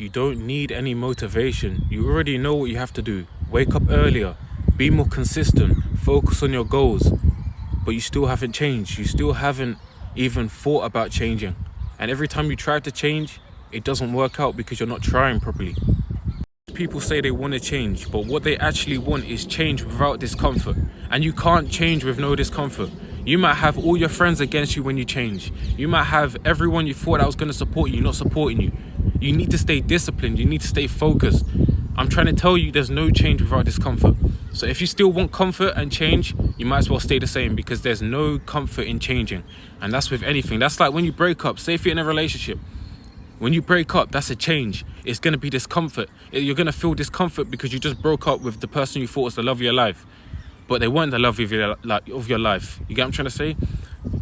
You don't need any motivation. You already know what you have to do. Wake up earlier, be more consistent, focus on your goals. But you still haven't changed. You still haven't even thought about changing. And every time you try to change, it doesn't work out because you're not trying properly. People say they want to change, but what they actually want is change without discomfort. And you can't change with no discomfort. You might have all your friends against you when you change. You might have everyone you thought that was going to support you not supporting you. You need to stay disciplined. You need to stay focused. I'm trying to tell you there's no change without discomfort. So if you still want comfort and change, you might as well stay the same, because there's no comfort in changing. And that's with anything. That's like when you break up, say if you're in a relationship. When you break up, that's a change. It's going to be discomfort. You're going to feel discomfort because you just broke up with the person you thought was the love of your life. But they weren't the love of your life. You get what I'm trying to say?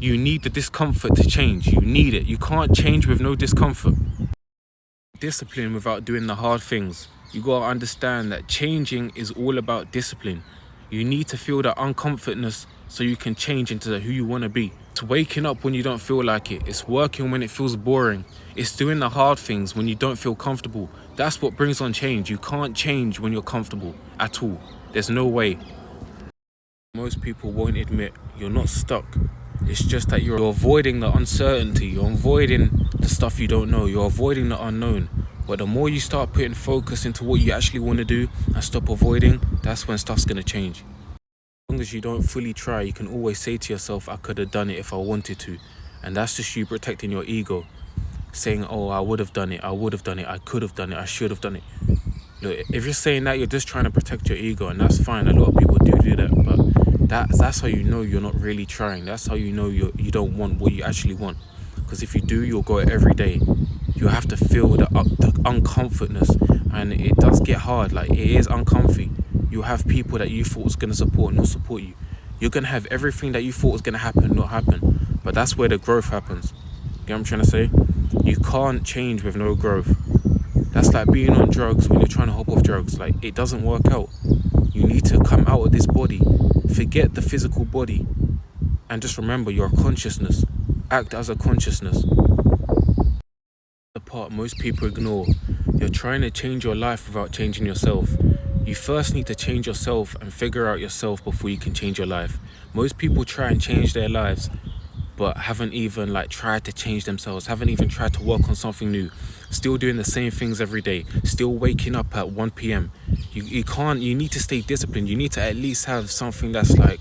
You need the discomfort to change. You need it. You can't change with no discomfort. Discipline without doing the hard things. You got to understand that changing is all about discipline. You need to feel that uncomfortness so you can change into who you want to be. It's waking up when you don't feel like it. It's working when it feels boring. It's doing the hard things when you don't feel comfortable. That's what brings on change. You can't change when you're comfortable at all. There's no way. Most people won't admit you're not stuck. It's just that you're avoiding the uncertainty. You're avoiding the stuff you don't know. You're avoiding the unknown. But the more you start putting focus into what you actually want to do and stop avoiding, that's when stuff's going to change. As long as you don't fully try, you can always say to yourself, I could have done it if I wanted to. And that's just you protecting your ego. Saying, oh, I would have done it, I could have done it, I should have done it. Look, if you're saying that, you're just trying to protect your ego, and that's fine. A lot of people do that, but that's how you know you're not really trying. That's how you know you don't want what you actually want. Because if you do, you'll go every day. You have to feel the uncomfortness, and it does get hard. Like, it is uncomfy. You have people that you thought was going to support not support you. You're going to have everything that you thought was going to happen not happen. But that's where the growth happens. You know what I'm trying to say? You can't change with no growth. That's like being on drugs when you're trying to hop off drugs. Like, it doesn't work out. You need to come out of this body. Forget the physical body. And just remember, you're a consciousness. Act as a consciousness. The part most people ignore. You're trying to change your life without changing yourself. You first need to change yourself and figure out yourself before you can change your life. Most people try and change their lives, but haven't even tried to change themselves, haven't even tried to work on something new. Still doing the same things every day, still waking up at 1 p.m. You need to stay disciplined. You need to at least have something that's like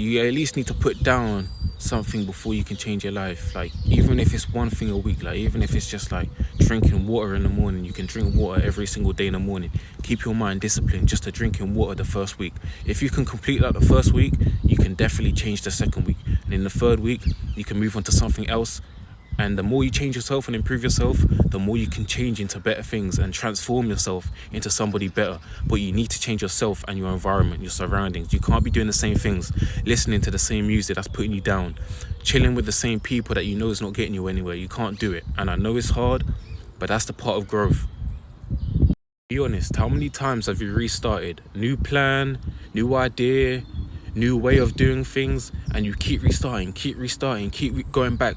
you at least need to put down something before you can change your life. Like, even if it's one thing a week, even if it's just drinking water in the morning. You can drink water every single day in the morning. Keep your mind disciplined just to drinking water the first week. If you can complete that the first week, you can definitely change the second week, and in the third week you can move on to something else. And the more you change yourself and improve yourself, the more you can change into better things and transform yourself into somebody better. But you need to change yourself and your environment, your surroundings. You can't be doing the same things, listening to the same music that's putting you down, chilling with the same people that you know is not getting you anywhere. You can't do it. And I know it's hard, but that's the part of growth. Be honest, how many times have you restarted? New plan, new idea, new way of doing things, and you keep restarting, keep going back.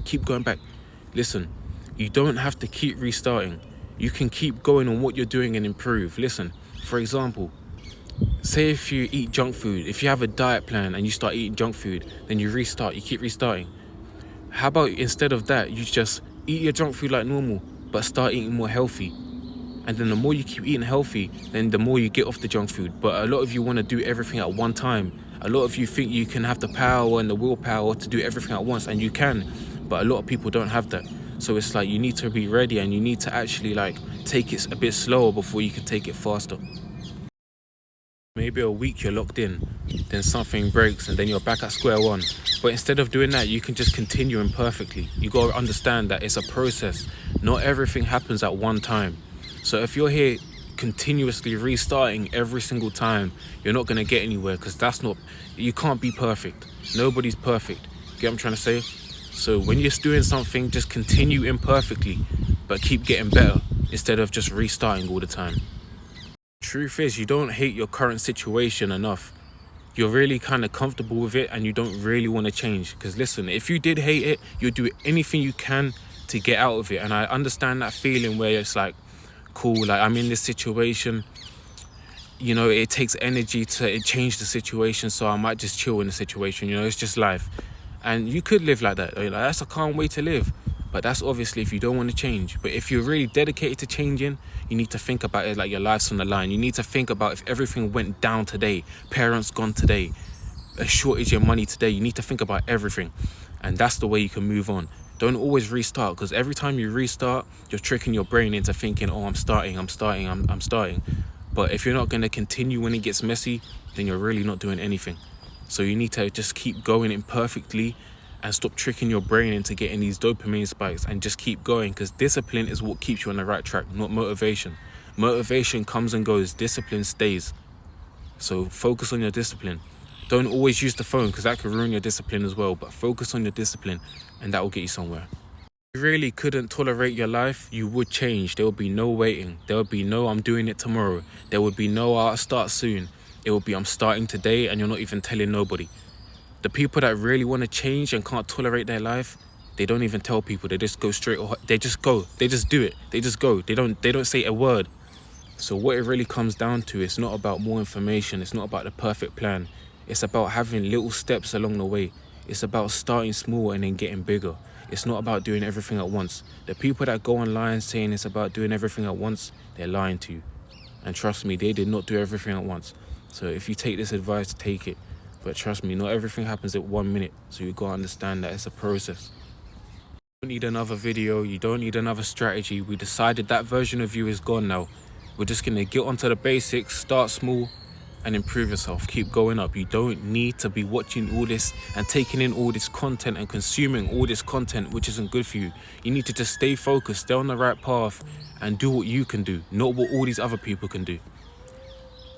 Listen, you don't have to keep restarting. You can keep going on what you're doing and improve. Listen, for example, say if you eat junk food, if you have a diet plan and you start eating junk food, then you restart, you keep restarting. How about instead of that, you just eat your junk food like normal, but start eating more healthy? And then the more you keep eating healthy, then the more you get off the junk food. But a lot of you want to do everything at one time. A lot of you think you can have the power and the willpower to do everything at once, and you can. But a lot of people don't have that. So it's you need to be ready, and you need to actually take it a bit slower before you can take it faster. Maybe a week you're locked in, then something breaks and then you're back at square one. But instead of doing that, you can just continue imperfectly. You got to understand that it's a process. Not everything happens at one time. So if you're here continuously restarting every single time, you're not going to get anywhere, because you can't be perfect. Nobody's perfect. Get what I'm trying to say? So when you're doing something, just continue imperfectly, but keep getting better instead of just restarting all the time. Truth is, you don't hate your current situation enough. You're really kind of comfortable with it, and you don't really want to change. Because listen, if you did hate it, you'd do anything you can to get out of it. And I understand that feeling where it's like, cool, like I'm in this situation, you know, it takes energy to change the situation, so I might just chill in the situation, you know, it's just life. And you could live like that, you know, that's a calm way to live. But that's obviously if you don't want to change. But if you're really dedicated to changing, you need to think about it like your life's on the line. You need to think about if everything went down today, parents gone today, a shortage of money today, you need to think about everything. And that's the way you can move on. Don't always restart, because every time you restart, you're tricking your brain into thinking, oh, I'm starting. But if you're not going to continue when it gets messy, then you're really not doing anything. So you need to just keep going imperfectly and stop tricking your brain into getting these dopamine spikes and just keep going, because discipline is what keeps you on the right track, not motivation. Motivation comes and goes, discipline stays. So focus on your discipline. Don't always use the phone, because that could ruin your discipline as well, but focus on your discipline and that will get you somewhere. If you really couldn't tolerate your life, you would change. There would be no waiting. There would be no I'm doing it tomorrow. There would be no I'll start soon. It would be I'm starting today and you're not even telling nobody. The people that really want to change and can't tolerate their life, they don't even tell people. They just go straight, they just go, they just do it. They just go, they don't say a word. So what it really comes down to, it's not about more information. It's not about the perfect plan. It's about having little steps along the way. It's about starting small and then getting bigger. It's not about doing everything at once. The people that go online saying it's about doing everything at once, they're lying to you. And trust me, they did not do everything at once. So if you take this advice, take it. But trust me, not everything happens at 1 minute. So you gotta understand that it's a process. You don't need another video. You don't need another strategy. We decided that version of you is gone now. We're just gonna get onto the basics, start small, and improve yourself. Keep going up. You don't need to be watching all this and taking in all this content and consuming all this content which isn't good for you. You need to just stay focused, stay on the right path, and do what you can do, not what all these other people can do.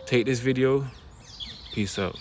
Take this video. Peace out.